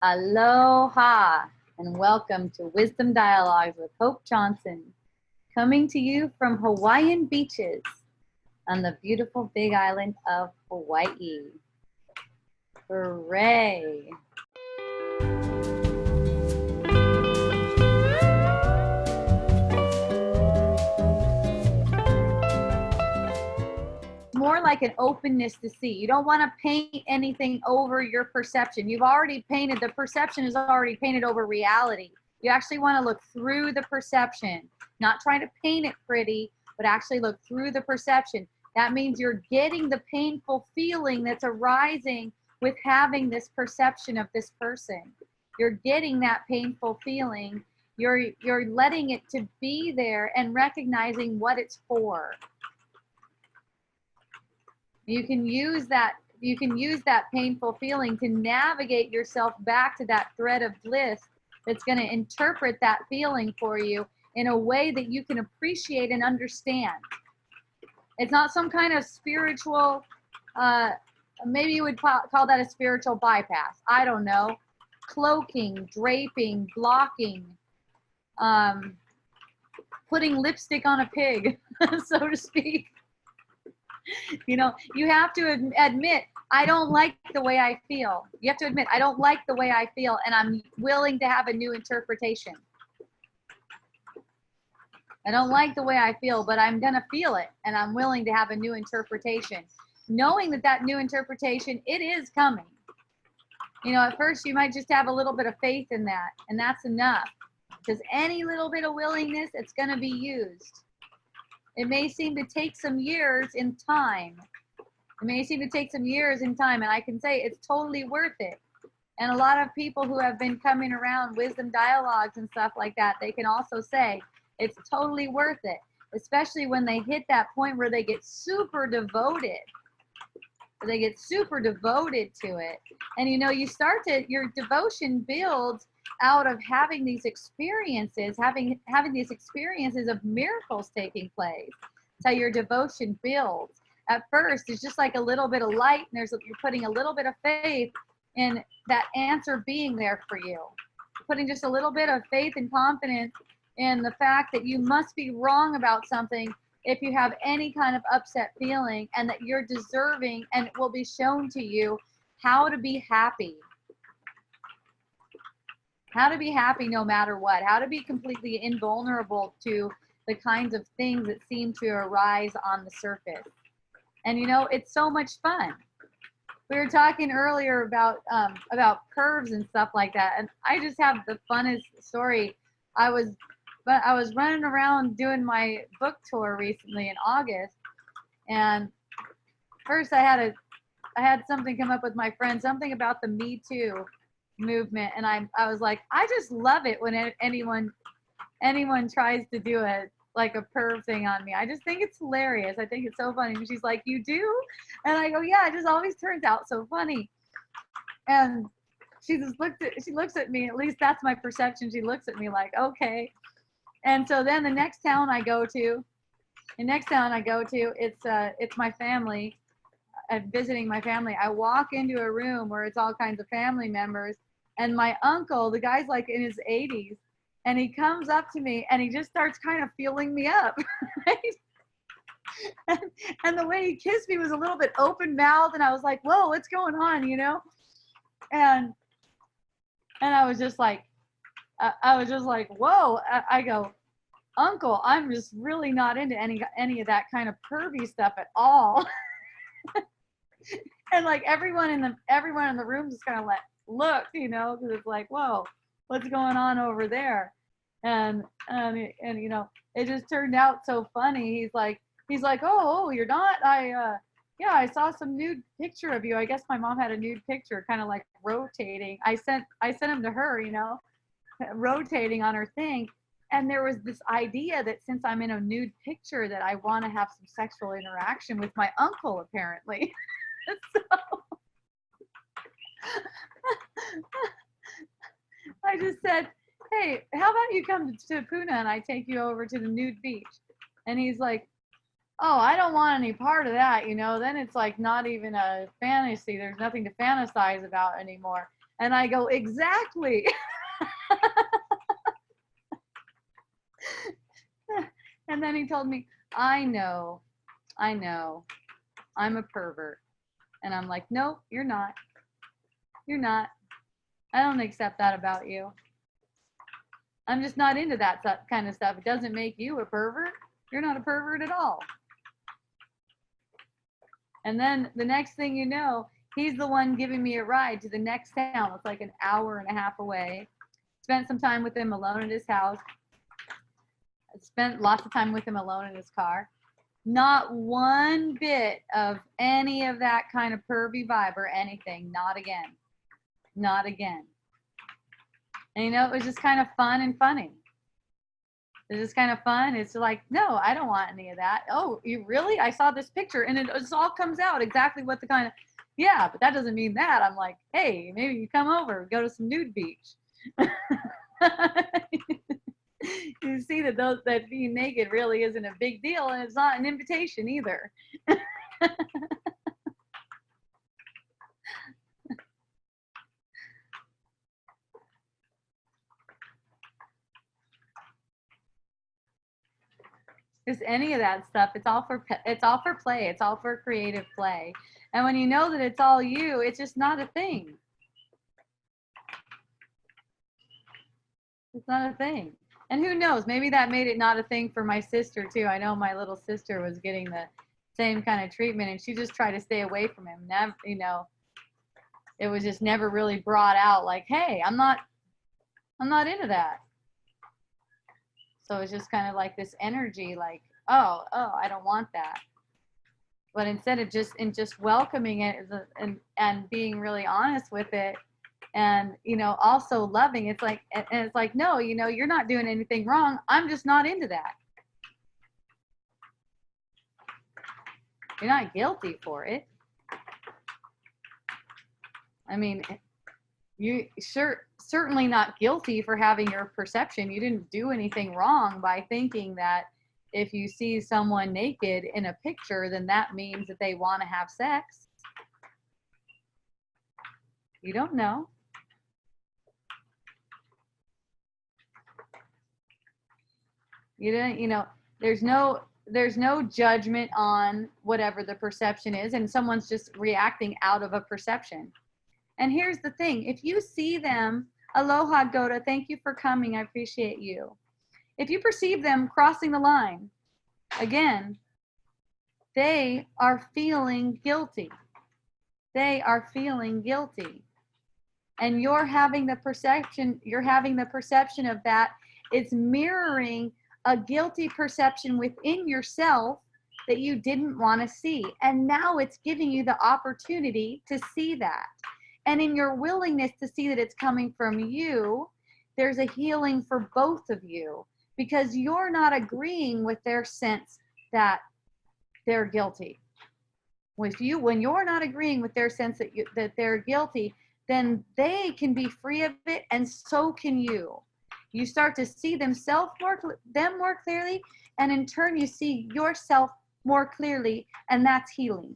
Aloha and welcome to Wisdom Dialogues with Hope Johnson, coming to you from Hawaiian beaches on the beautiful big island of Hawaii. Hooray! More like an openness to see. You don't want to paint anything over your perception. You've already painted, the perception is already painted over reality. You actually want to look through the perception, not trying to paint it pretty, but actually look through the perception. That means you're getting the painful feeling that's arising with having this perception of this person. You're getting that painful feeling. You're letting it to be there and recognizing what it's for. You can use that painful feeling to navigate yourself back to that thread of bliss that's going to interpret that feeling for you in a way that you can appreciate and understand. It's not some kind of spiritual, maybe you would call that a spiritual bypass. I don't know. Cloaking, draping, blocking, putting lipstick on a pig, so to speak. You know, you have to admit, I don't like the way I feel. You have to admit, I don't like the way I feel, and I'm willing to have a new interpretation. I don't like the way I feel, but I'm going to feel it, and I'm willing to have a new interpretation. Knowing that that new interpretation, it is coming. You know, at first you might just have a little bit of faith in that, and that's enough. Because any little bit of willingness, it's going to be used. It may seem to take some years in time. And I can say it's totally worth it. And a lot of people who have been coming around wisdom dialogues and stuff like that, they can also say it's totally worth it, especially when they hit that point where they get super devoted. They get super devoted to it. And you know, your devotion builds out of having these experiences, having these experiences of miracles taking place. That's how your devotion builds. At first, it's just like a little bit of light, and you're putting a little bit of faith in that answer being there for you. You're putting just a little bit of faith and confidence in the fact that you must be wrong about something if you have any kind of upset feeling, and that you're deserving, and it will be shown to you how to be happy. How to be happy no matter what. How to be completely invulnerable to the kinds of things that seem to arise on the surface. And you know, it's so much fun. We were talking earlier about pervs and stuff like that, and I just have the funnest story. I was running around doing my book tour recently in August, and first I had something come up with my friend, something about the Me Too movement, and I was like, I just love it when anyone tries to do it like a perv thing on me. I just think it's hilarious. I think it's so funny. And she's like, you do? And I go, yeah, it just always turns out so funny. And she looks at me, at least that's my perception. She looks at me like, okay. And so then the next town I go to, it's my family. Visiting my family. I walk into a room where it's all kinds of family members, and my uncle, the guy's like in his 80s, and he comes up to me and he just starts kind of feeling me up, right? And the way he kissed me was a little bit open mouthed, and I was like, whoa, what's going on, you know? And I was just like, whoa. I go, Uncle, I'm just really not into any of that kind of pervy stuff at all. And like everyone in the room just kind of like looked, you know, because it's like, whoa, what's going on over there? And you know, it just turned out so funny. He's like, oh, you're not. Yeah, I saw some nude picture of you. I guess my mom had a nude picture, kind of like rotating. I sent him to her, you know, rotating on her thing. And there was this idea that since I'm in a nude picture, that I want to have some sexual interaction with my uncle, apparently. So I just said, hey, how about you come to Puna and I take you over to the nude beach? And he's like, oh, I don't want any part of that, you know, then it's like not even a fantasy. There's nothing to fantasize about anymore. And I go, exactly. And then he told me, I know, I'm a pervert. And I'm like, nope, you're not. You're not. I don't accept that about you. I'm just not into that kind of stuff. It doesn't make you a pervert. You're not a pervert at all. And then the next thing you know, he's the one giving me a ride to the next town. It's like an hour and a half away. Spent some time with him alone at his house. Spent lots of time with him alone in his car. Not one bit of any of that kind of pervy vibe or anything. Not again. Not again. And you know, it was just kind of fun and funny. It was just kind of fun. It's like, no, I don't want any of that. Oh, you really? I saw this picture and it just all comes out exactly what the kind of, yeah, but that doesn't mean that. I'm like, hey, maybe you come over, go to some nude beach. You see that being naked really isn't a big deal, and it's not an invitation either. Just any of that stuff. It's all for play. It's all for creative play. And when you know that it's all you, it's just not a thing. It's not a thing. And who knows, maybe that made it not a thing for my sister too. I know my little sister was getting the same kind of treatment, and she just tried to stay away from him. Never, you know, it was just never really brought out like, hey, I'm not into that. So it's just kind of like this energy like, oh, I don't want that. But instead of just welcoming it and being really honest with it, and you know, also loving, it's like, and it's like, no, you know, you're not doing anything wrong. I'm just not into that. You're not guilty for it. I mean, you certainly not guilty for having your perception. You didn't do anything wrong by thinking that if you see someone naked in a picture, then that means that they want to have sex. You don't know. You didn't, you know, there's no judgment on whatever the perception is, and someone's just reacting out of a perception. And here's the thing, if you see them, aloha Goda, thank you for coming, I appreciate you. If you perceive them crossing the line, again, they are feeling guilty. They are feeling guilty. And you're having the perception of that. It's mirroring a guilty perception within yourself that you didn't want to see. And now it's giving you the opportunity to see that. And in your willingness to see that it's coming from you, there's a healing for both of you, because you're not agreeing with their sense that they're guilty. When you're not agreeing with their sense that they're guilty, then they can be free of it, and so can you. You start to see them more clearly, and in turn you see yourself more clearly, and that's healing.